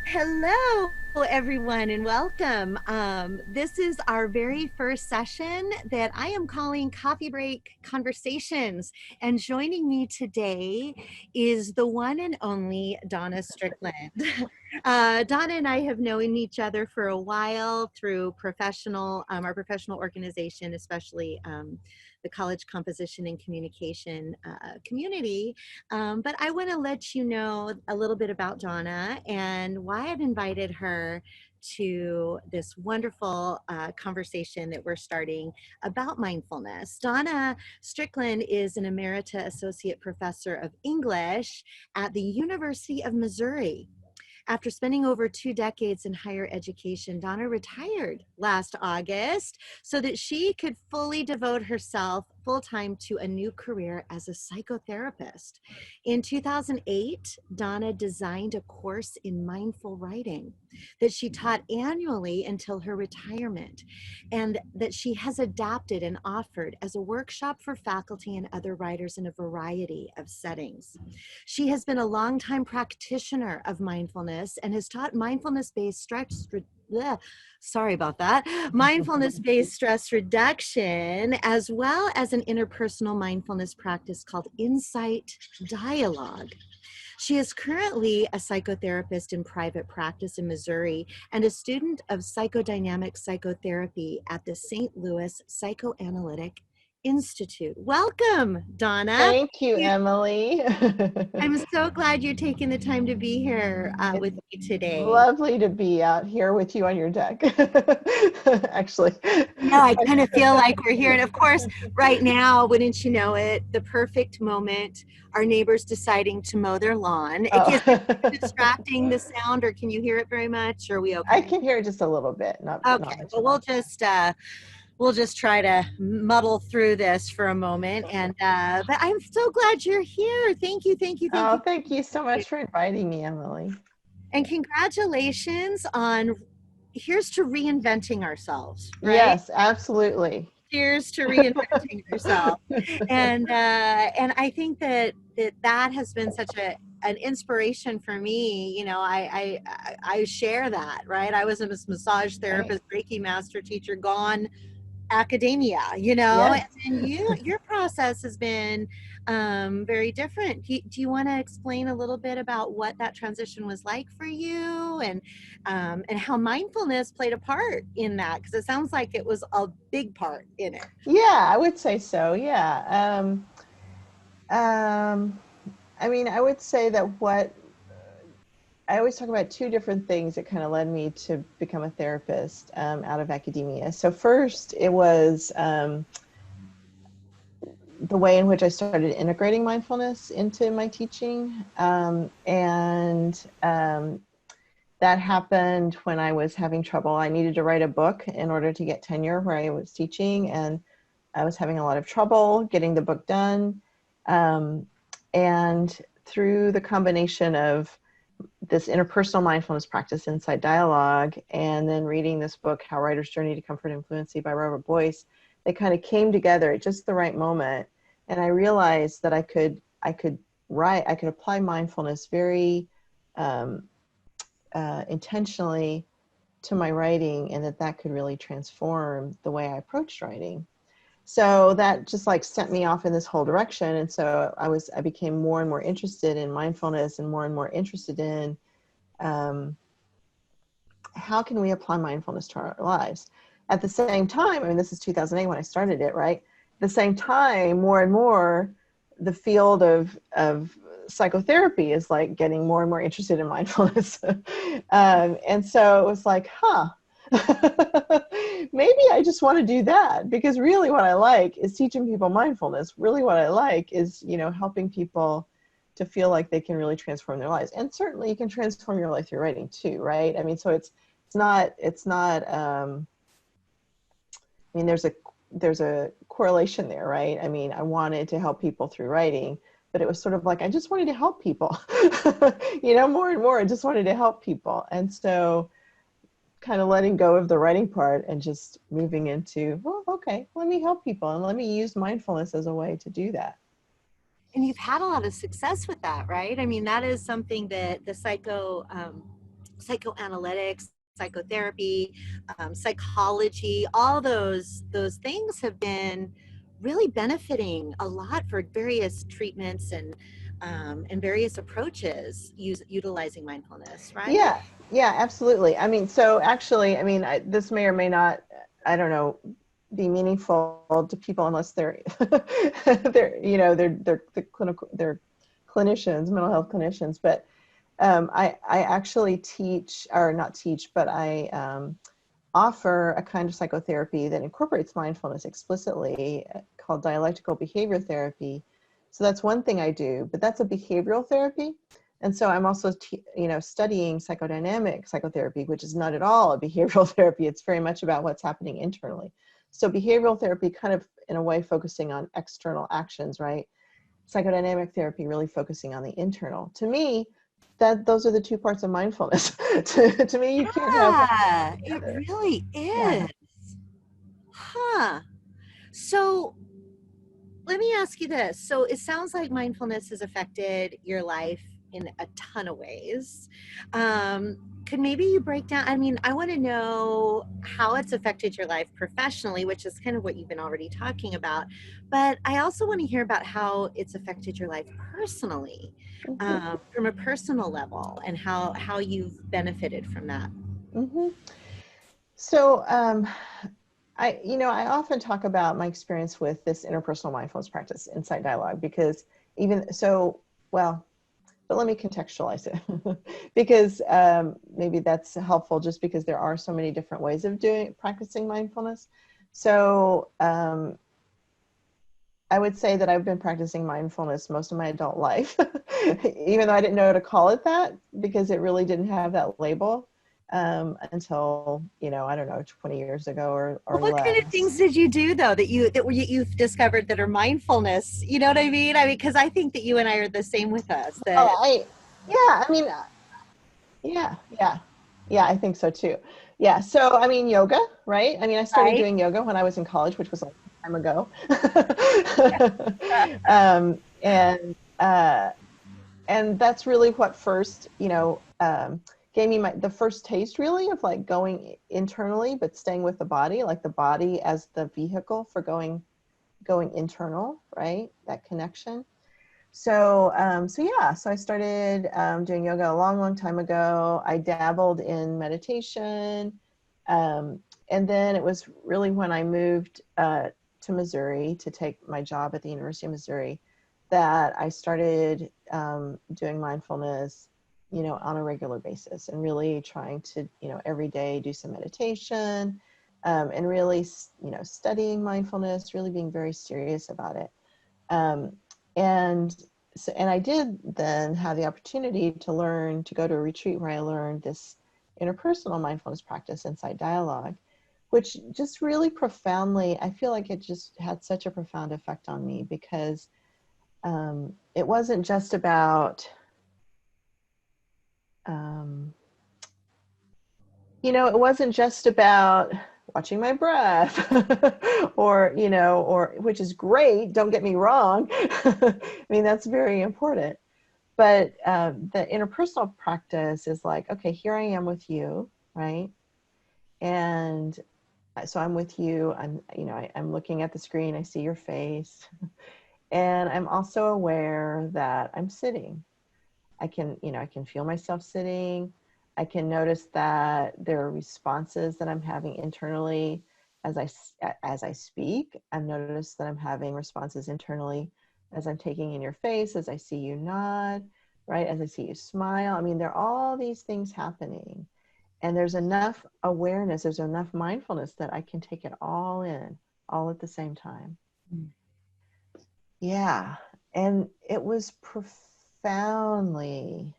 Hello, everyone, and welcome. This is our very first session that I am calling Coffee Break Conversations. And joining me today is the one and only Donna Strickland. Donna and I have known each other for a while through our professional organization, especially the college composition and communication community. But I want to let you know a little bit about Donna and why I've invited her to this wonderful conversation that we're starting about mindfulness. Donna Strickland is an Emerita Associate Professor of English at the University of Missouri. After spending over 2 decades in higher education, Donna retired last August so that she could fully devote herself full time to a new career as a psychotherapist. In 2008, Donna designed a course in mindful writing that she taught annually until her retirement, and that she has adapted and offered as a workshop for faculty and other writers in a variety of settings. She has been a longtime practitioner of mindfulness and has taught mindfulness-based stress. Sorry about that. Mindfulness-based stress reduction, as well as an interpersonal mindfulness practice called Insight Dialogue. She is currently a psychotherapist in private practice in Missouri and a student of psychodynamic psychotherapy at the St. Louis Psychoanalytic Institute. Welcome, Donna. Thank you, Emily. I'm so glad you're taking the time to be here It's with me today. lovely to be out here with you on your deck. Actually, No, I kind of feel like we're here. And of course, right now, wouldn't you know it, the perfect moment, our neighbors deciding to mow their lawn. Is it distracting, the sound, or can you hear it very much? Or are we I okay? can hear just a little bit, not Okay, much well, at all. we'll just try to muddle through this for a moment. And but I'm so glad you're here. Thank you, thank you, thank Oh, you. thank you so much for inviting me, Emily. And congratulations on here's to reinventing ourselves, right? Yes, absolutely. Cheers to reinventing yourself. And I think that has been such an inspiration for me. You know, I share that, right? I was a massage Right. therapist, Reiki master teacher, gone academia, you know, and Yes. then your process has been very different. Do you want to explain a little bit about what that transition was like for you, and how mindfulness played a part in that? Because it sounds like it was a big part in it. Yeah, I would say so. Yeah. Um, I mean, I would say that what I always talk about two different things that kind of led me to become a therapist out of academia. So first, it was the way in which I started integrating mindfulness into my teaching, and that happened when I was having trouble. I needed to write a book in order to get tenure where I was teaching, and I was having a lot of trouble getting the book done. Um, and through the combination of this interpersonal mindfulness practice, Insight Dialogue, and then reading this book, How Writers Journey to Comfort and Fluency by Robert Boyce, they kind of came together at just the right moment. And I realized that I could write, I could apply mindfulness very um, intentionally to my writing, and that could really transform the way I approached writing. So that just like sent me off in this whole direction. And so I became more and more interested in mindfulness and more interested in um, how can we apply mindfulness to our lives. At the same time, I mean, this is 2008 when I started it, right? At the same time, more and more, the field of psychotherapy is like getting more and more interested in mindfulness. And so it was like, maybe I just want to do that, because really what I like is teaching people mindfulness. Really what I like is, helping people to feel like they can really transform their lives. And certainly you can transform your life through writing too, right? I mean, so it's not I mean, there's a correlation there, right? I mean, I wanted to help people through writing, but it was sort of like I just wanted to help people. More and more I just wanted to help people. And so kind of letting go of the writing part and just moving into, well, okay, let me help people and let me use mindfulness as a way to do that. And you've had a lot of success with that, right? I mean, that is something that the psychoanalytics, psychotherapy, psychology, all those things have been really benefiting a lot for various treatments and various approaches utilizing mindfulness, right? Yeah, yeah, absolutely. I mean, so actually, I mean, this may or may not, I don't know, be meaningful to people unless they're, they're clinicians, mental health clinicians. But I actually teach, or not teach, but I offer a kind of psychotherapy that incorporates mindfulness explicitly, called dialectical behavior therapy. So that's one thing I do, but that's a behavioral therapy. And so I'm also, studying psychodynamic psychotherapy, which is not at all a behavioral therapy. It's very much about what's happening internally. So behavioral therapy kind of, in a way, focusing on external actions, right? Psychodynamic therapy really focusing on the internal. To me, those are the two parts of mindfulness. to me, you can't have one Yeah, without it the other. really Yeah. is. Huh. So let me ask you this. So it sounds like mindfulness has affected your life in a ton of ways. Could maybe you break down? I mean, I want to know how it's affected your life professionally, which is kind of what you've been already talking about. But I also want to hear about how it's affected your life personally, Hmm. from a personal level, and how you've benefited from that. Hmm. So, I often talk about my experience with this interpersonal mindfulness practice, insight dialogue, because even so, well, but let me contextualize it because maybe that's helpful, just because there are so many different ways of practicing mindfulness. So I would say that I've been practicing mindfulness most of my adult life, even though I didn't know to call it that, because it really didn't have that label until, I don't know, 20 years ago or What kind of less. things did you do though you've discovered that are mindfulness? You know what I mean? I mean, because I think that you and I are the same with us. Oh, That yeah, I mean, yeah, yeah, yeah, I think so too. Yeah, so I mean, yoga, right? I mean, I started right? doing yoga when I was in college, which was a long time ago. Yeah. um, and and that's really what first, gave me the first taste, really, of like going internally, but staying with the body, like the body as the vehicle for going internal, right? That connection. So I started doing yoga a long, long time ago. I dabbled in meditation. And then it was really when I moved to Missouri to take my job at the University of Missouri that I started doing mindfulness, on a regular basis, and really trying to, every day do some meditation, and really, studying mindfulness, really being very serious about it. Um, and and I did then have the opportunity to go to a retreat where I learned this interpersonal mindfulness practice, insight dialogue, which just really profoundly, I feel like it just had such a profound effect on me, because it wasn't just about, um, it wasn't just about watching my breath or which is great, don't get me wrong. I mean, that's very important. But the interpersonal practice is like, okay, here I am with you, right? And so I'm with you. I'm looking at the screen. I see your face. And I'm also aware that I'm sitting. I can feel myself sitting. I can notice that there are responses that I'm having internally as I speak. I've noticed that I'm having responses internally as I'm taking in your face, as I see you nod, right? As I see you smile. I mean, there are all these things happening. And there's enough awareness, there's enough mindfulness that I can take it all in, all at the same time. Yeah. And it was profoundly,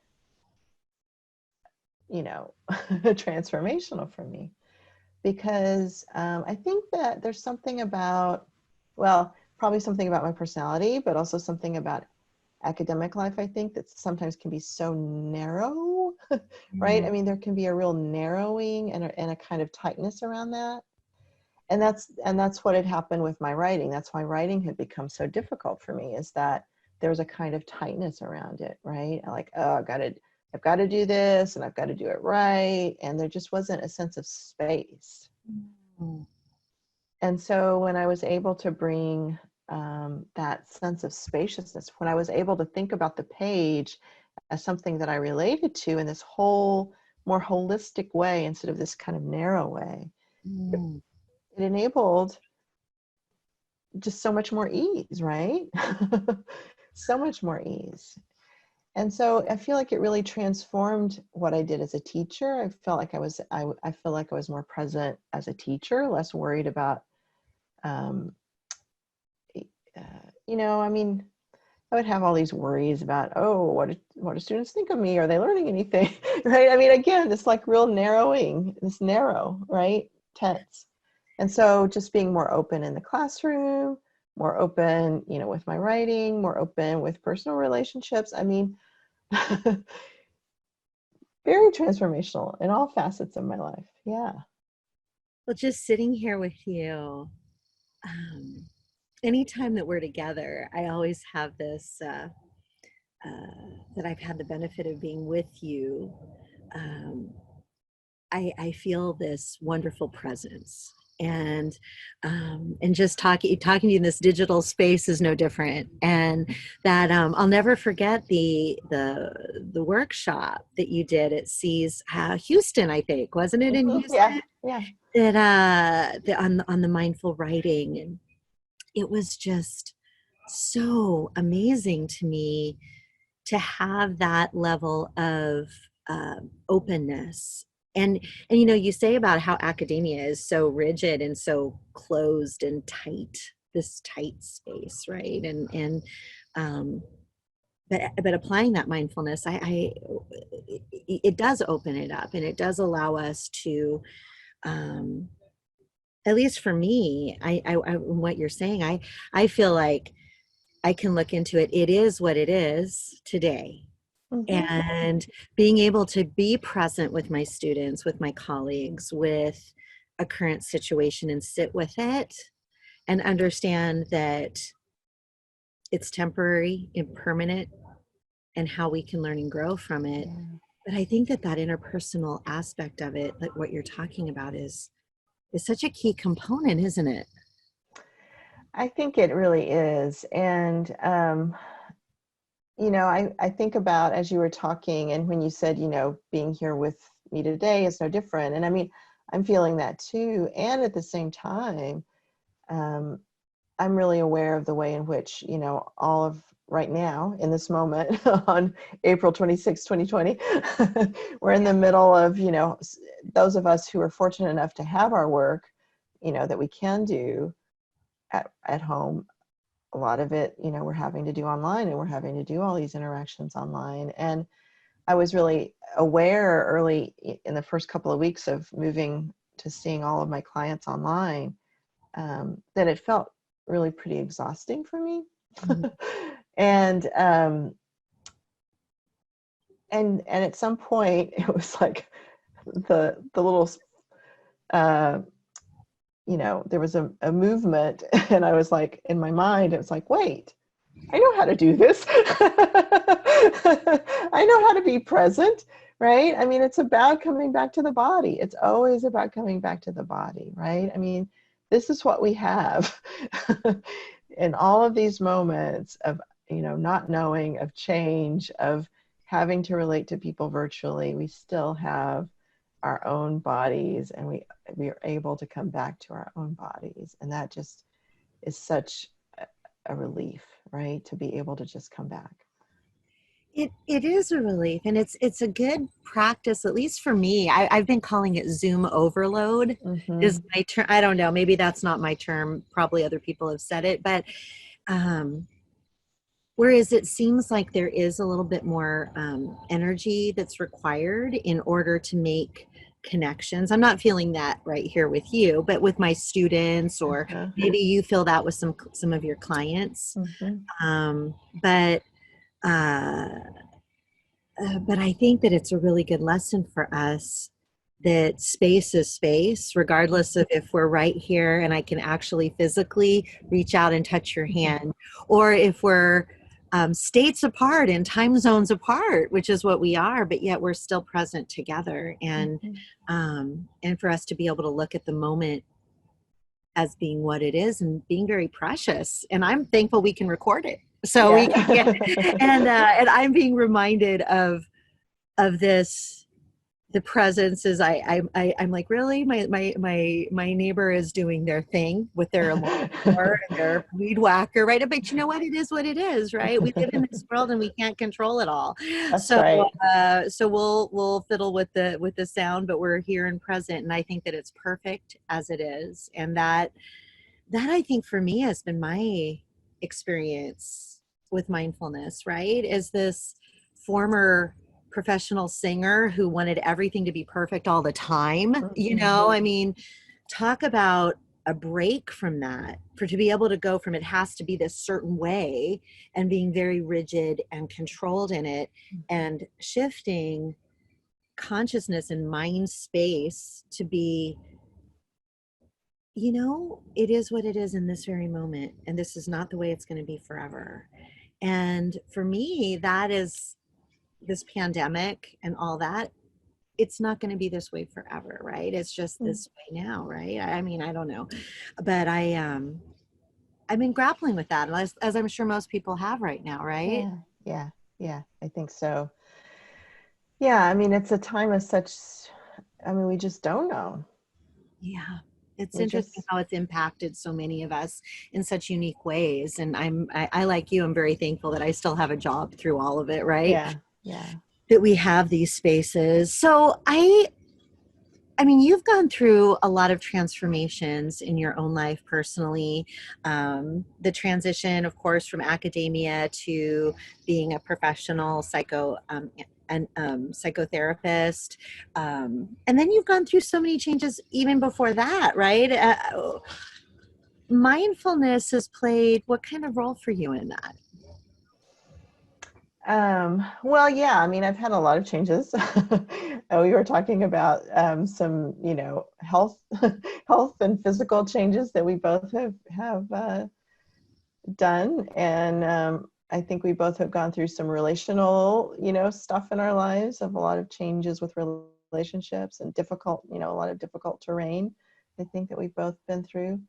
transformational for me, because I think that there's something about, well, probably something about my personality, but also something about academic life, I think, that sometimes can be so narrow, right? I mean, there can be a real narrowing and a kind of tightness around that. And that's what had happened with my writing. That's why writing had become so difficult for me, is that there was a kind of tightness around it, right? Like, oh, I got to I've got to do this and I've got to do it right. And there just wasn't a sense of space. Mm. And so when I was able to bring that sense of spaciousness, when I was able to think about the page as something that I related to in this whole more holistic way instead of this kind of narrow way, Mm. it enabled just so much more ease, right? So much more ease. And so I feel like it really transformed what I did as a teacher. I felt like I feel like I was more present as a teacher, less worried about, um, I mean, I would have all these worries about, oh, what do students think of me? Are they learning anything? Right? I mean, again, this like real narrowing, this narrow, right? Tense. And so just being more open in the classroom, more open, with my writing, more open with personal relationships. I mean, very transformational in all facets of my life. Yeah. Well, just sitting here with you, anytime that we're together, I always have this, that I've had the benefit of being with you. Um, I feel this wonderful presence, and just talking to you in this digital space is no different. And that I'll never forget the workshop that you did at C's Houston, I think, wasn't it, in Yeah. Houston? Yeah. That on the mindful writing, and it was just so amazing to me to have that level of openness. And you say about how academia is so rigid and so closed and tight, this tight space, right? And um but applying that mindfulness, it does open it up, and it does allow us to, um at least for me, what you're saying, I feel like I can look into it. It is what it is today. Mm-hmm. And being able to be present with my students, with my colleagues, with a current situation, and sit with it and understand that it's temporary, impermanent, and how we can learn and grow from it. Yeah. But I think that interpersonal aspect of it, like what you're talking about, is such a key component, isn't it? I think it really is. And, I think about, as you were talking and when you said, being here with me today is no different. And I mean, I'm feeling that too. And at the same time, um, I'm really aware of the way in which, all of right now in this moment on April 26, 2020, we're in the middle of, those of us who are fortunate enough to have our work, that we can do at home. A lot of it, we're having to do online, and we're having to do all these interactions online. And I was really aware early in the first couple of weeks of moving to seeing all of my clients online, that it felt really pretty exhausting for me. Mhm. and at some point it was like the little there was a movement, and I was like, in my mind, it was like, wait, I know how to do this. I know how to be present, right? I mean, it's about coming back to the body. It's always about coming back to the body, right? I mean, this is what we have. In all of these moments of, not knowing, of change, of having to relate to people virtually, we still have our own bodies, and we are able to come back to our own bodies. And that just is such a relief, right? To be able to just come back. It is a relief, and it's a good practice, at least for me. I've been calling it Zoom overload. Mm-hmm. Is my term? I don't know. Maybe that's not my term. Probably other people have said it, but um, whereas it seems like there is a little bit more energy that's required in order to make connections. I'm not feeling that right here with you, but with my students, or Uh-huh. maybe you feel that with some of your clients. Mm-hmm. But uh, but I think that it's a really good lesson for us that space is space, regardless of if we're right here and I can actually physically reach out and touch your hand, or if we're states apart and time zones apart, which is what we are, but yet we're still present together. And for us to be able to look at the moment as being what it is and being very precious. And I'm thankful we can record it. So we can get, and I'm being reminded of this, the presence is I'm like, really, my neighbor is doing their thing with their lawnmower and their weed whacker, right? But you know what, it is what it is, right? We live in this world and we can't control it all. That's So right. so we'll fiddle with the sound, but we're here and present, and I think that it's perfect as it is. And that I think for me has been my experience with mindfulness, right? Is this former professional singer who wanted everything to be perfect all the time. I mean, talk about a break from that, for to be able to go from it has to be this certain way and being very rigid and controlled in it, and shifting consciousness and mind space to be, it is what it is in this very moment, and this is not the way it's going to be forever. And for me, that is this pandemic and all that, it's not going to be this way forever, right? It's just this way now, right? I mean, I don't know, but I've been grappling with that, as I'm sure most people have right now, right? Yeah, I think so. Yeah, I mean, it's a time of such, I mean, we just don't know. Yeah. It's interesting how it's impacted so many of us in such unique ways. And I like you, I'm very thankful that I still have a job through all of it, right? Yeah. That we have these spaces. So I mean, you've gone through a lot of transformations in your own life personally. The transition, of course, from academia to being a professional psychotherapist. And then you've gone through so many changes even before that, right? Mindfulness has played what kind of role for you in that? Well, yeah, I mean, I've had a lot of changes. We were talking about some, health, health and physical changes that we both have done, and I think we both have gone through some relational, stuff in our lives, of a lot of changes with relationships and difficult, a lot of difficult terrain. I think that we've both been through.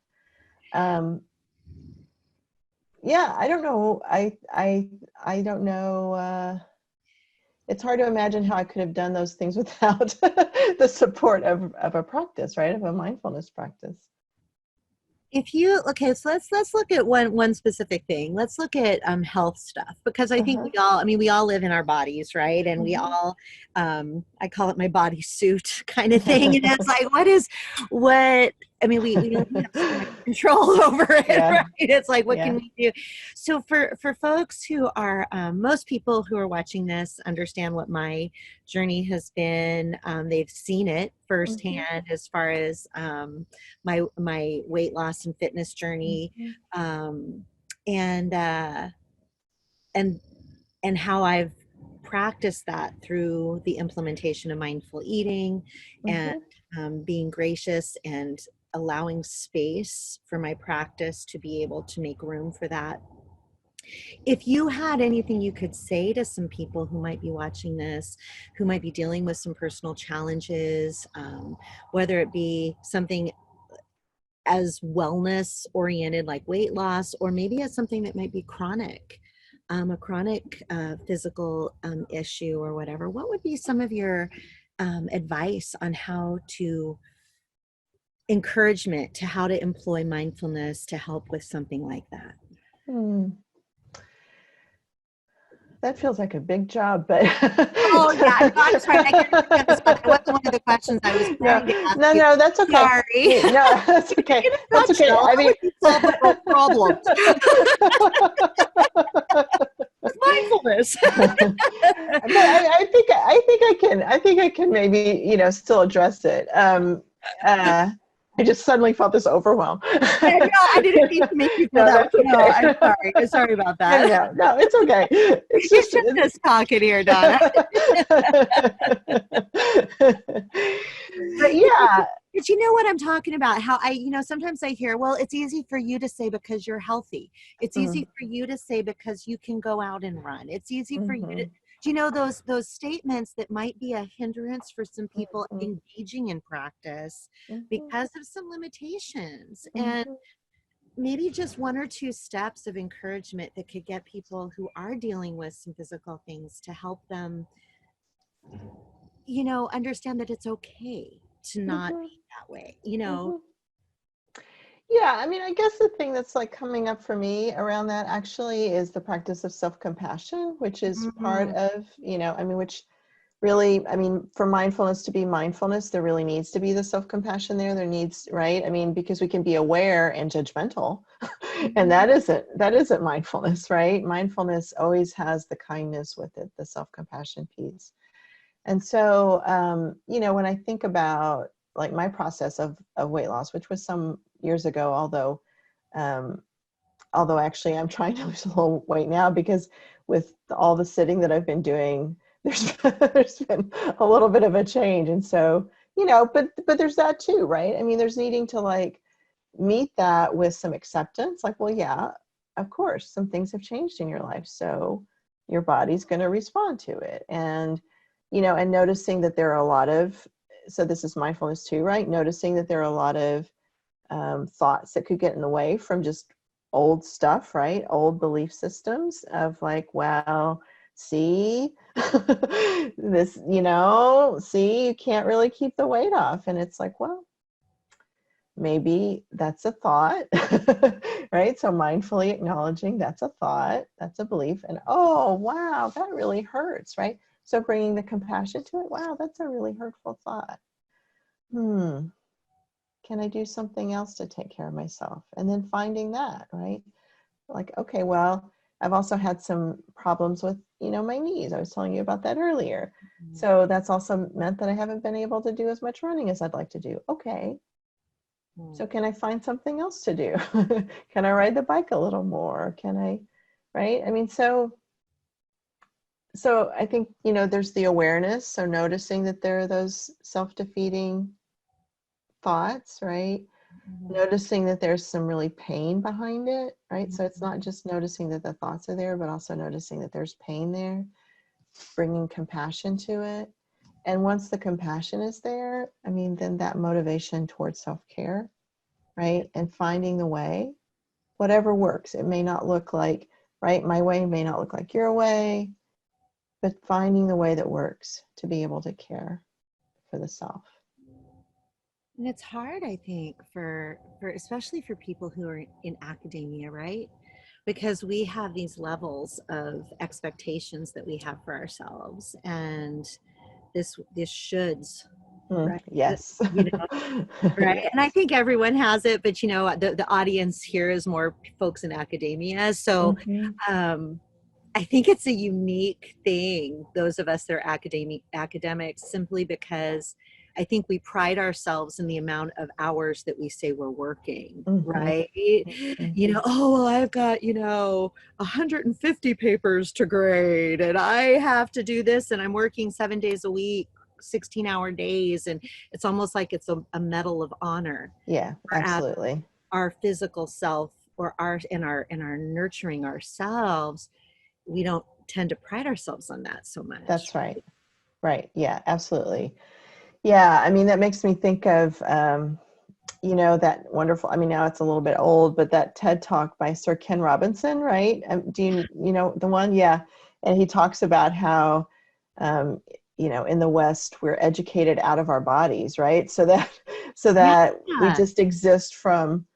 Yeah, I don't know. I don't know. It's hard to imagine how I could have done those things without the support of a practice, right? Of a mindfulness practice. Okay, so let's look at one specific thing. Let's look at health stuff, because I think we all live in our bodies, right? And we all, I call it my body suit kind of thing. And it's like, we don't have so much control over it, right? It's like, what can we do? So for folks who are, most people who are watching this understand what my journey has been. They've seen it firsthand as far as my weight loss and fitness journey, and how I've practiced that through the implementation of mindful eating, and being gracious and allowing space for my practice to be able to make room for that. If you had anything you could say to some people who might be watching this, who might be dealing with some personal challenges, whether it be something as wellness oriented like weight loss, or maybe as something that might be chronic, a chronic physical issue or whatever, what would be some of your advice on encouragement to how to employ mindfulness to help with something like that? That feels like a big job, but oh yeah, no, I'm sorry. I can't that wasn't one of the questions I was planning to ask you. No, that's okay. Sorry. No, that's okay. That's okay. I mean, solve the world problems. Mindfulness. But I think I can maybe, still address it. I just suddenly felt this overwhelm. No, I didn't mean to make you feel that. Okay. No, I'm sorry. I'm sorry about that. No, it's okay. It's just us talking here, Donna. But yeah, But you know what I'm talking about? How sometimes I hear, well, it's easy for you to say because you're healthy. It's easy Mm, for you to say because you can go out and run. It's easy for you to, mhm, do you know, those statements that might be a hindrance for some people mhm, engaging in practice mhm, because of some limitations. And mhm, maybe just one or two steps of encouragement that could get people who are dealing with some physical things to help them, understand that it's okay to not mhm, be that way. mhm. Yeah, I mean, I guess the thing that's like coming up for me around that actually is the practice of self-compassion, which is part Mhm. of, I mean, which really, I mean, for mindfulness to be mindfulness, there really needs to be the self-compassion there. There needs, right? I mean, because we can be aware and judgmental, and Mhm. that isn't mindfulness, right? Mindfulness always has the kindness with it, the self-compassion piece. And so, when I think about like my process of weight loss, which was some years ago, um, although actually I'm trying to lose a little weight now because with all the sitting that I've been doing, there's there's been a little bit of a change. And so, but there's that too, right? I mean, there's needing to like meet that with some acceptance, like, well, yeah, of course, some things have changed in your life. So your body's going to respond to it. And, and noticing that there are a lot of, so this is mindfulness too, right? Noticing that there are a lot of thoughts that could get in the way from just old stuff, right? Old belief systems of like, well, see, this, see, you can't really keep the weight off. And it's like, well, maybe that's a thought, right? So mindfully acknowledging that's a thought, that's a belief, and oh, wow, that really hurts, right? So bringing the compassion to it, wow, that's a really hurtful thought. Can I do something else to take care of myself? And then finding that, right? Like, okay, well, I've also had some problems with, my knees. I was telling you about that earlier. So that's also meant that I haven't been able to do as much running as I'd like to do. Okay, Mhm. so can I find something else to do? Can I ride the bike a little more? Can I, right? I mean, so I think, there's the awareness. So noticing that there are those self-defeating thoughts, right? Mhm. Noticing that there's some really pain behind it, right? So it's not just noticing that the thoughts are there, but also noticing that there's pain there, bringing compassion to it. And once the compassion is there, I mean, then that motivation towards self-care, Yeah. right? And finding the way, whatever works. It may not look like, right? My way may not look like your way, but finding the way that works to be able to care for the self. And it's hard, I think, for especially for people who are in academia, right? Because we have these levels of expectations that we have for ourselves, and this shoulds, right? Yes. You know, right? And I think everyone has it, but the audience here is more folks in academia, so Mhm. um, I think it's a unique thing, those of us that are academics, simply because I think we pride ourselves in the amount of hours that we say we're working, Mhm. right? Mhm. Oh, well, I've got, 150 papers to grade, and I have to do this, and I'm working 7 days a week, 16-hour days, and it's almost like it's a medal of honor. Yeah, Whereas absolutely. our physical self, or our nurturing ourselves, we don't tend to pride ourselves on that so much. That's right. Right. Yeah, absolutely. Yeah, I mean, that makes me think of, that wonderful, I mean, now it's a little bit old, but that TED talk by Sir Ken Robinson, right? Do you know the one? Yeah. And he talks about how, um, in the West, we're educated out of our bodies, right? So that we Yeah, just exist from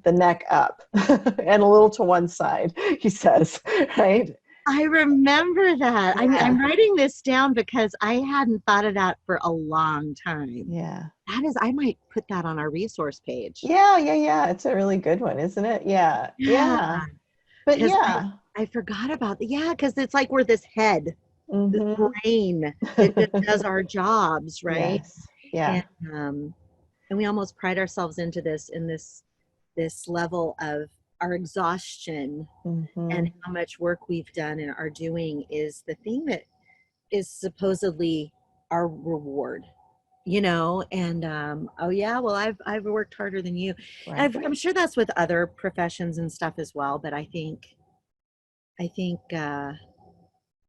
the neck up and a little to one side, he says, right? I remember that. I'm Yeah. writing this down because I hadn't thought of that for a long time. Yeah. I might put that on our resource page. Yeah, yeah, yeah. It's a really good one, isn't it? Yeah, Yeah, yeah. But because yeah. I forgot about that. Yeah, because it's like we're this head, this Mm-hmm. brain that just does our jobs, right? Yes. And Yeah. um, and we almost pride ourselves into this level of our exhaustion, and Mm-hmm. how much work we've done and are doing is the thing that is supposedly our reward, and oh yeah, well, I've worked harder than you. Right. I'm sure that's with other professions and stuff as well, but I think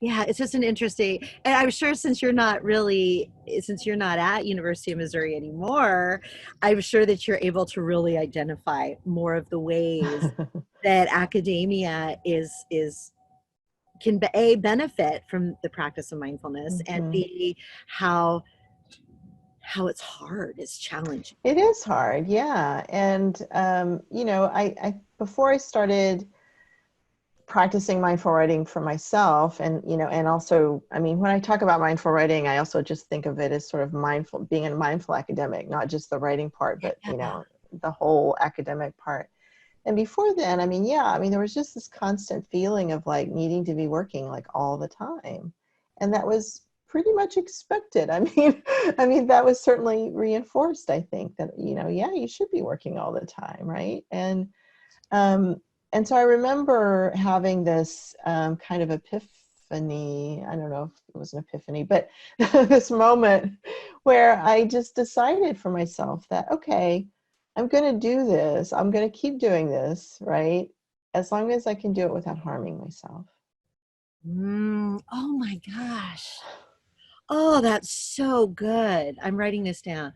yeah, it's just an interesting, and I'm sure since you're not at University of Missouri anymore, I'm sure that you're able to really identify more of the ways that academia is can a benefit from the practice of mindfulness, and Mhm. b how it's hard, it's challenging. It is hard, yeah. And I before I started practicing mindful writing for myself, and also, I mean, when I talk about mindful writing, I also just think of it as sort of mindful, being a mindful academic, not just the writing part, but Yeah. the whole academic part. And before then, I mean, yeah, I mean, there was just this constant feeling of like needing to be working like all the time. And that was pretty much expected. I mean, that was certainly reinforced, I think, that, yeah, you should be working all the time, right? Um, and so I remember having this kind of epiphany. I don't know if it was an epiphany, but this moment where I just decided for myself that, okay, I'm going to do this. I'm going to keep doing this, right? As long as I can do it without harming myself. Oh my gosh. Oh, that's so good. I'm writing this down.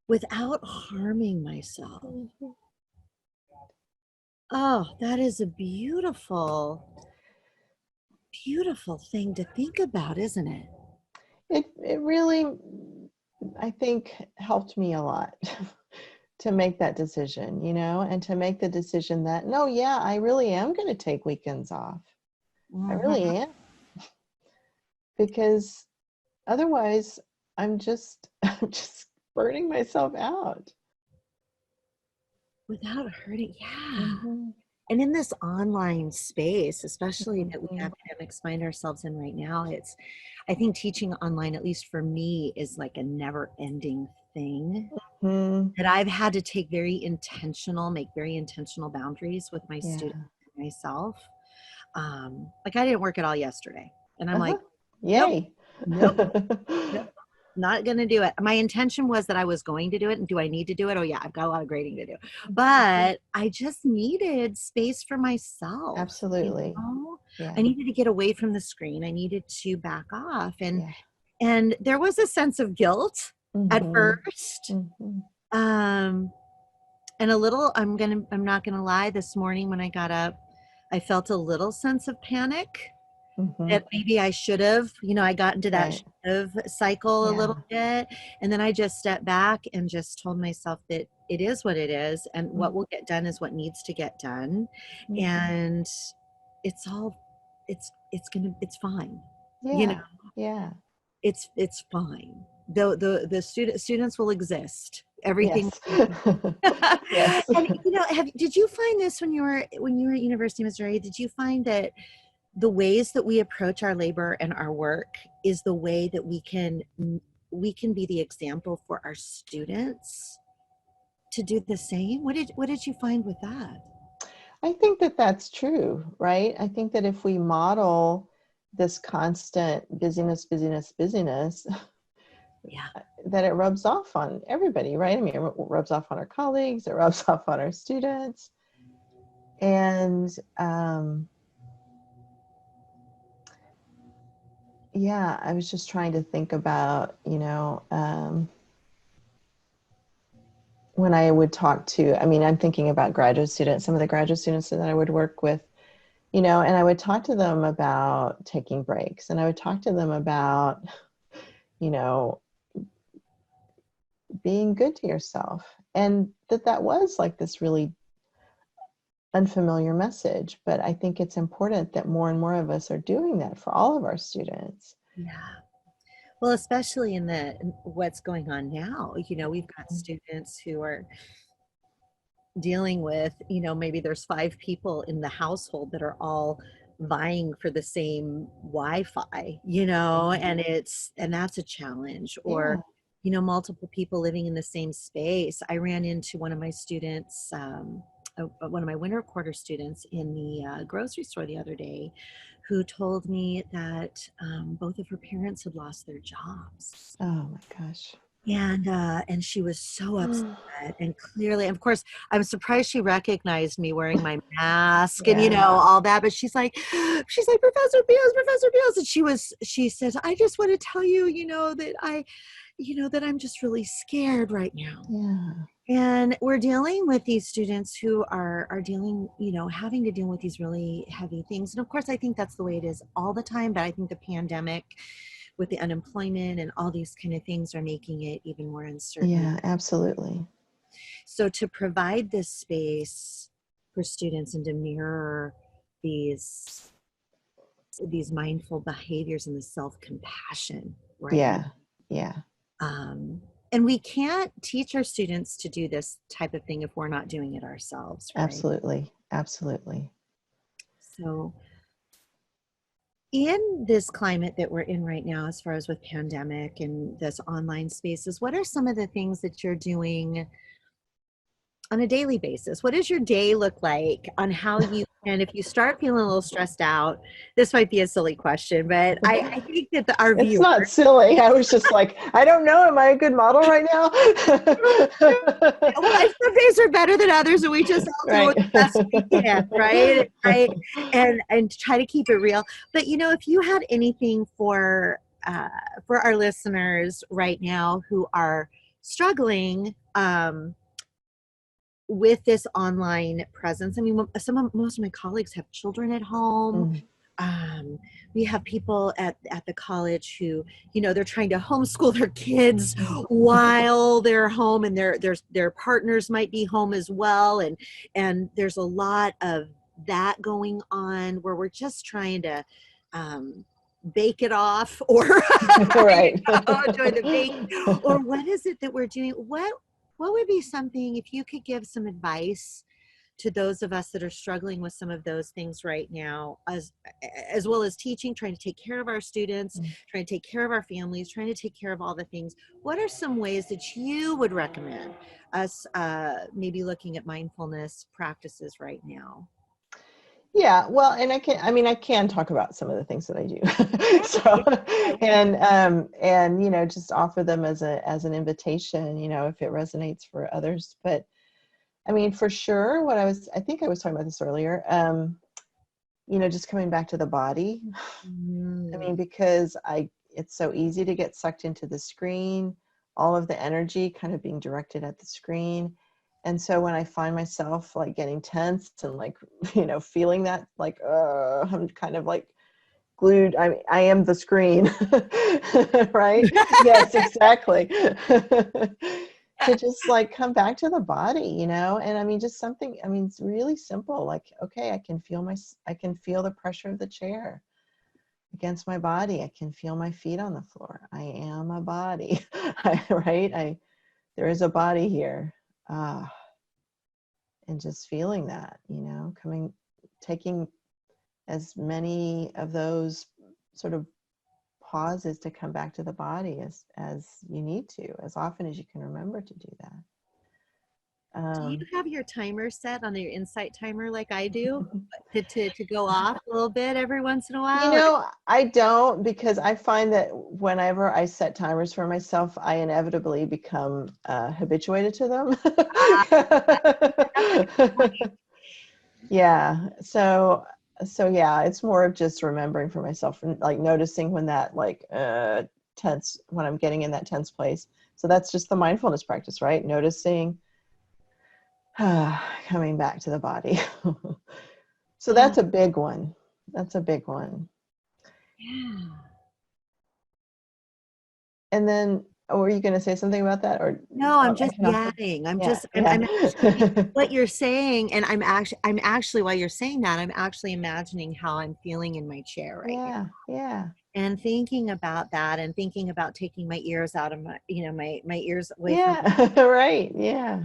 Without harming myself. Mhm. Oh, that is a beautiful thing to think about, isn't it? It really, I think, helped me a lot to make that decision, and to make the decision that, no, yeah, I really am going to take weekends off. I really Mhm. am, because otherwise I'm just I'm just burning myself out. Without hurting, yeah. Mhm. And in this online space, especially that we Mhm. academics find ourselves in right now, I think teaching online, at least for me, is like a never ending thing Mhm. that I've had to make very intentional boundaries with my students Yeah. and myself. Like I didn't work at all yesterday. And I'm Uh-huh. like, nope, Yay. nope, nope, not going to do it. My intention was that I was going to do it. And do I need to do it? Oh, yeah, I've got a lot of grading to do. But I just needed space for myself. Absolutely. I Yeah. needed to get away from the screen. I needed to back off. Yeah. And there was a sense of guilt at Mhm. first. Mhm. Um, and I'm not gonna lie, this morning when I got up, I felt a little sense of panic Mhm. that maybe I should have, I got into that Right. should have cycle a little Yeah. bit. And then I just stepped back and just told myself that it is what it is. And what will get done is what needs to get done. Mhm. And it's all, it's fine. You know, Yeah. Yeah. it's fine. The students will exist. Everything. Yes. Yes. And did you find this when you were at University of Missouri? Did you find that the ways that we approach our labor and our work is the way that we can be the example for our students to do the same? What did you find with that? I think that that's true, right? I think that if we model this constant busyness, busyness, busyness, Yeah. that it rubs off on everybody, right? I mean, it rubs off on our colleagues, it rubs off on our students. And yeah, I was just trying to think about, when I would talk to, I mean, I'm thinking about graduate students, some of the graduate students that I would work with, and I would talk to them about taking breaks, and I would talk to them about, you know, being good to yourself. And that was like this really unfamiliar message. But I think it's important that more and more of us are doing that for all of our students. Yeah. Well, especially in what's going on now, we've got students who are dealing with, maybe there's 5 people in the household that are all vying for the same Wi-Fi, and that's a challenge. Or, Yeah. multiple people living in the same space. I ran into one of my students. one of my winter quarter students in the grocery store the other day who told me that both of her parents had lost their jobs. Oh my gosh. And she was so upset, and clearly, of course, I'm surprised she recognized me wearing my mask and Yeah. all that. But she's like, Professor Beals, and she says, I just want to tell you, that I'm just really scared right now. Yeah. And we're dealing with these students who are dealing, having to deal with these really heavy things. And of course, I think that's the way it is all the time. But I think the pandemic with the unemployment and all these kind of things are making it even more uncertain. Yeah, absolutely. So to provide this space for students and to mirror these mindful behaviors and the self-compassion, right? Yeah. Yeah. And we can't teach our students to do this type of thing if we're not doing it ourselves, right? Absolutely. Absolutely. So in this climate that we're in right now, as far as with pandemic and this online spaces, what are some of the things that you're doing on a daily basis? What does your day look like on how you can, if you start feeling a little stressed out, this might be a silly question, but I think that our It's viewers, not silly. I was just like, I don't know. Am I a good model right now? well, some days are better than others, and we just all do Right. the best we can, right? And try to keep it real. But if you had anything for our listeners right now who are struggling with this online presence. I mean, most of my colleagues have children at home. Mm. We have people at the college who, they're trying to homeschool their kids while they're home, and their partners might be home as well. And there's a lot of that going on where we're just trying to bake it off, or Right. enjoy the bake, or what is it that we're doing? What would be something, if you could give some advice to those of us that are struggling with some of those things right now, as well as teaching, trying to take care of our students, trying to take care of our families, trying to take care of all the things? What are some ways that you would recommend us maybe looking at mindfulness practices right now? Yeah, well, and I can talk about some of the things that I do. So, and just offer them as an invitation, if it resonates for others. But I mean, for sure, I think I was talking about this earlier, just coming back to the body. I mean, because it's so easy to get sucked into the screen, all of the energy kind of being directed at the screen. And so when I find myself like getting tense and like, feeling that like, I'm kind of like glued. I am the screen, right? Yes, exactly. To just like come back to the body, and I mean, just something, I mean, it's really simple. Like, okay, I can feel the pressure of the chair against my body. I can feel my feet on the floor. I am a body, right? There is a body here. And just feeling that, taking as many of those sort of pauses to come back to the body as you need to, as often as you can remember to do that. Do you have your timer set on your insight timer like I do, to go off a little bit every once in a while? I don't, because I find that whenever I set timers for myself, I inevitably become habituated to them. Yeah. So yeah, it's more of just remembering for myself and like noticing when that like tense, when I'm getting in that tense place. So that's just the mindfulness practice, right? Noticing, coming back to the body. So that's a big one. That's a big one. Yeah. And then, were you going to say something about that, or No, I'm just I can also? yapping. I'm Yeah, just, yeah. I'm actually, what you're saying, and I'm actually, while you're saying that, I'm actually imagining how I'm feeling in my chair right now, Yeah, yeah, and thinking about that, and thinking about taking my ears out of my, my ears away from, yeah. Right, yeah,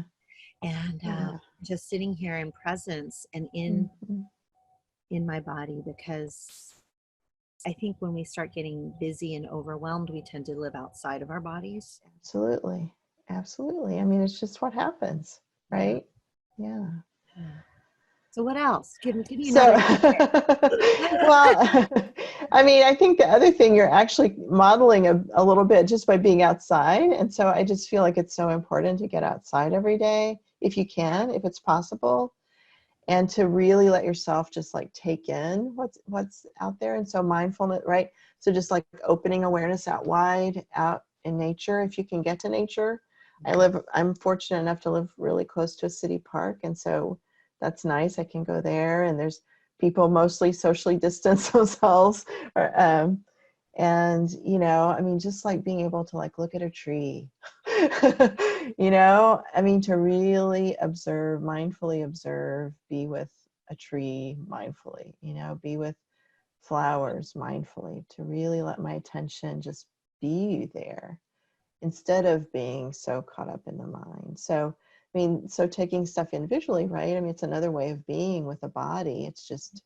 and yeah. just sitting here in presence and Mhm. in my body, because I think when we start getting busy and overwhelmed, we tend to live outside of our bodies. Absolutely, absolutely. I mean, it's just what happens, Yeah. right? Yeah. So what else? Give me So, another. well, I mean, I think the other thing you're actually modeling a little bit just by being outside. And so I just feel like it's so important to get outside every day if you can, if it's possible, and to really let yourself just like take in what's out there. And so mindfulness, right? So just like opening awareness out wide, out in nature, if you can get to nature. I'm fortunate enough to live really close to a city park. And so that's nice. I can go there, and there's people mostly socially distance themselves. And, I mean, just like being able to like look at a tree, I mean, to really observe, mindfully observe, be with a tree mindfully, be with flowers mindfully, to really let my attention just be there instead of being so caught up in the mind. So, I mean, so taking stuff in visually, right? I mean, it's another way of being with a body. It's just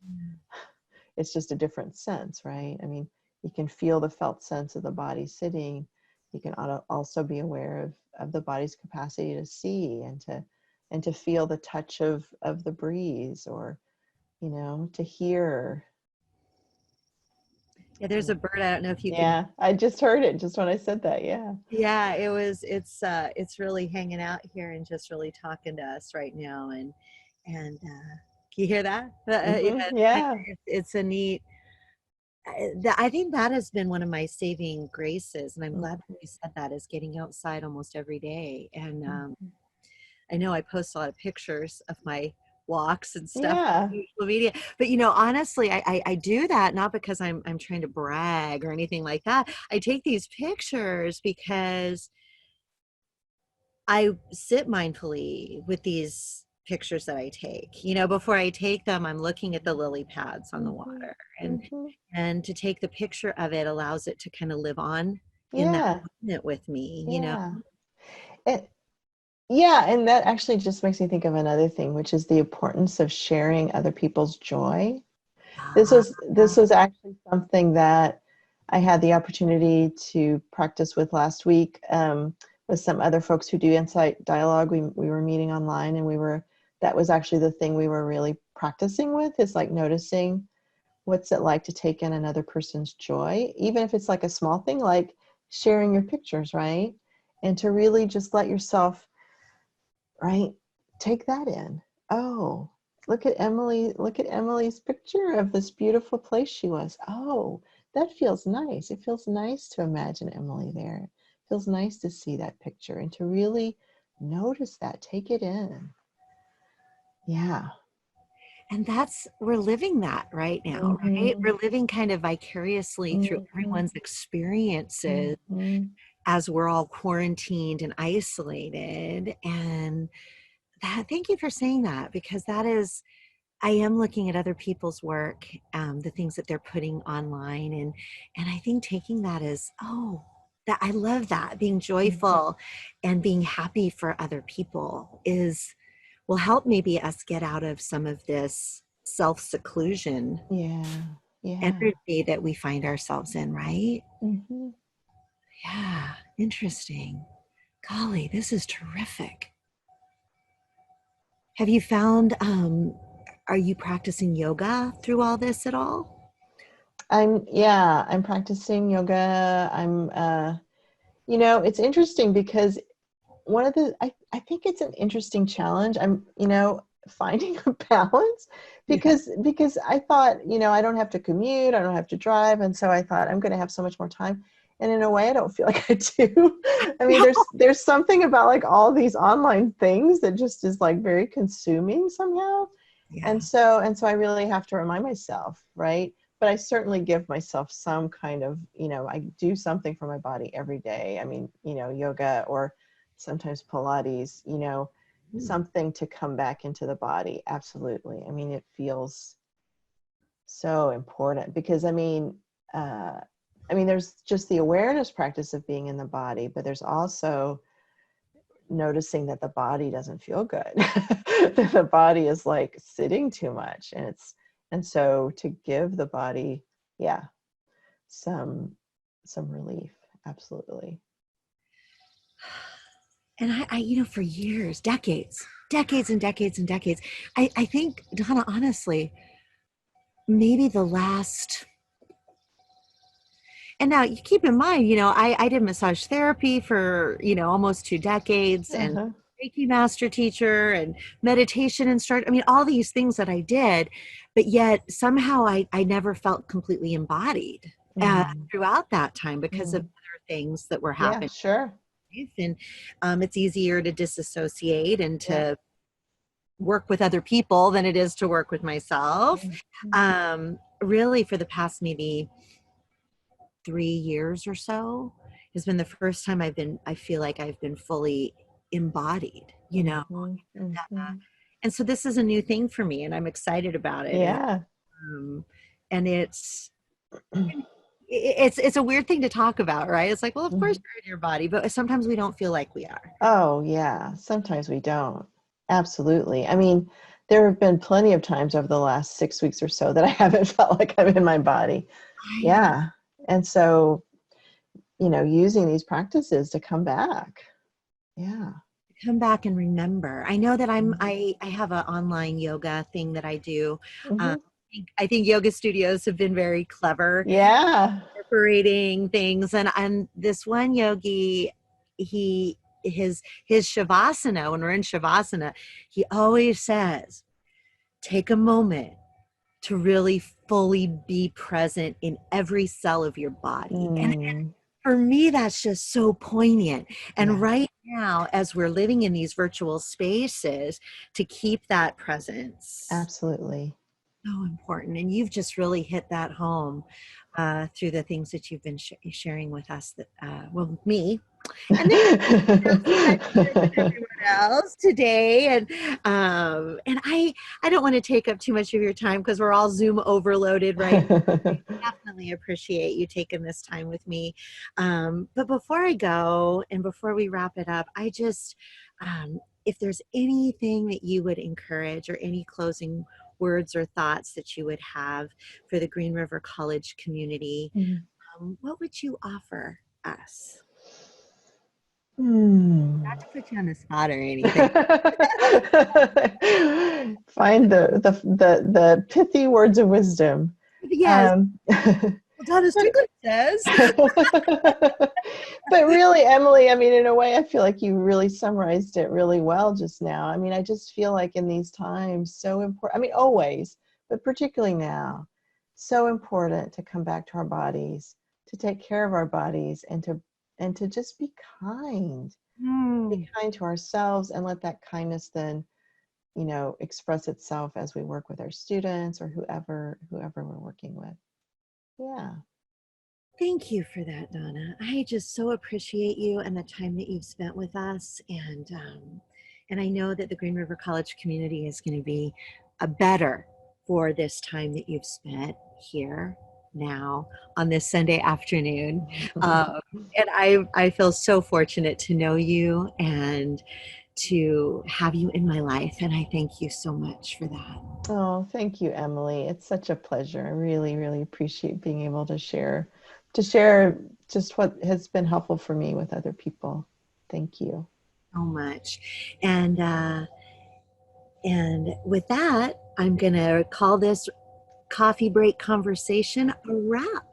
a different sense, right? I mean, you can feel the felt sense of the body sitting. You can also be aware of the body's capacity to see and to feel the touch of the breeze, or, to hear. Yeah, there's a bird. I don't know if you can. Yeah, I just heard it just when I said that. Yeah. Yeah, it's really hanging out here and just really talking to us right now. And can you hear that? Yeah. It's a neat. I think that has been one of my saving graces, and I'm glad that you said that, is getting outside almost every day. And Mhm. I know I post a lot of pictures of my walks and stuff Yeah. on social media, but honestly, I do that not because I'm trying to brag or anything like that. I take these pictures because I sit mindfully with these pictures that I take. Before I take them, I'm looking at the lily pads on the Hmm. water, and Hmm. to take the picture of it allows it to kind of live on in that Yeah. moment with me. Yeah. And yeah, and that actually just makes me think of another thing, which is the importance of sharing other people's joy. This Ah, was this was actually something that I had the opportunity to practice with last week, with some other folks who do Insight Dialogue. We were meeting online, and that was actually the thing we were really practicing with, is like noticing what's it like to take in another person's joy, even if it's like a small thing, like sharing your pictures, right? And to really just let yourself, right, take that in. Oh, look at Emily's picture of this beautiful place she was. Oh, that feels nice. It feels nice to imagine Emily there. It feels nice to see that picture and to really notice that, take it in. Yeah. and we're living that right now, right? Mm-hmm. We're living kind of vicariously through Mm-hmm. everyone's experiences Mm-hmm. as we're all quarantined and isolated. And thank you for saying that, because I am looking at other people's work, the things that they're putting online, and I think taking that as, oh, that I love that, being joyful and being happy for other people will help maybe us get out of some of this self-seclusion Yeah. Yeah. energy that we find ourselves in, right? Mm-hmm. Yeah, interesting. Golly, this is terrific. Have you found, are you practicing yoga through all this at all? I'm practicing yoga. It's interesting because I think it's an interesting challenge. I'm, finding a balance, Yeah. because I thought, I don't have to commute, I don't have to drive. And so I thought I'm going to have so much more time. And in a way, I don't feel like I do. I mean, there's something about like all these online things that just is like very consuming somehow. Yeah. And so I really have to remind myself, right? But I certainly give myself some kind of, I do something for my body every day. I mean, yoga, or sometimes Pilates, Mm. something to come back into the body. Absolutely. I mean, it feels so important because uh, there's just the awareness practice of being in the body, but there's also noticing that the body doesn't feel good, that the body is like sitting too much, and so to give the body, yeah, some relief. Absolutely. And I for years, decades, decades and decades and decades. I think, Donna, honestly, maybe the last, and now you keep in mind, I did massage therapy for, almost 2 decades, and Uh-huh. Reiki master teacher and meditation instructor. I mean, all these things that I did, but yet somehow I never felt completely embodied Mm, throughout that time because of mm. other things that were Yeah, happening. sure. And it's easier to disassociate and Yeah. to work with other people than it is to work with myself. Mhm. Really, for the past maybe 3 years or so, has been the first time I feel like I've been fully embodied, Mhm, mhm. and so this is a new thing for me, and I'm excited about it. Yeah. Um, and it's a weird thing to talk about, right? It's like, well, of course Mhm. you're in your body, but sometimes we don't feel like we are. Oh, yeah. Sometimes we don't. Absolutely. I mean, there have been plenty of times over the last 6 weeks or so that I haven't felt like I'm in my body. I know. Yeah. And so, using these practices to come back. Yeah. Come back and remember. I know that Mhm. I have an online yoga thing that I do. Mhm. I think yoga studios have been very clever Yeah. incorporating things, and this one yogi, he his shavasana, when we're in shavasana, he always says, take a moment to really fully be present in every cell of your body. And Mm, for me, that's just so poignant. And yeah. right now, as we're living in these virtual spaces, to keep that presence Absolutely. so important. And you've just really hit that home through the things that you've been sharing with us, that, well, with me, and then with everyone else today. And I don't want to take up too much of your time because we're all Zoom overloaded right now. Definitely appreciate you taking this time with me. But before I go and before we wrap it up, if there's anything that you would encourage or any closing words or thoughts that you would have for the Green River College community, Mhm. what would you offer us? Hmm. Not to put you on the spot or anything. Find the pithy words of wisdom. Yes, Um, Donna but Strickland says. but really, Emily, I mean, in a way, I feel like you really summarized it really well just now. I mean, I just feel like in these times, so important. I mean, always, but particularly now, so important to come back to our bodies, to take care of our bodies, and to just be Hmm. kind to ourselves, and let that kindness then, express itself as we work with our students or whoever we're working with. Yeah. Thank you for that, Donna. I just so appreciate you and the time that you've spent with us. And I know that the Green River College community is going to be a better for this time that you've spent here now on this Sunday afternoon. And I feel so fortunate to know you and to have you in my life. And I thank you so much for that. Oh, thank you, Emily. It's such a pleasure. I really, really appreciate being able to share just what has been helpful for me with other people. Thank you. So much. And and with that, I'm going to call this coffee break conversation a wrap.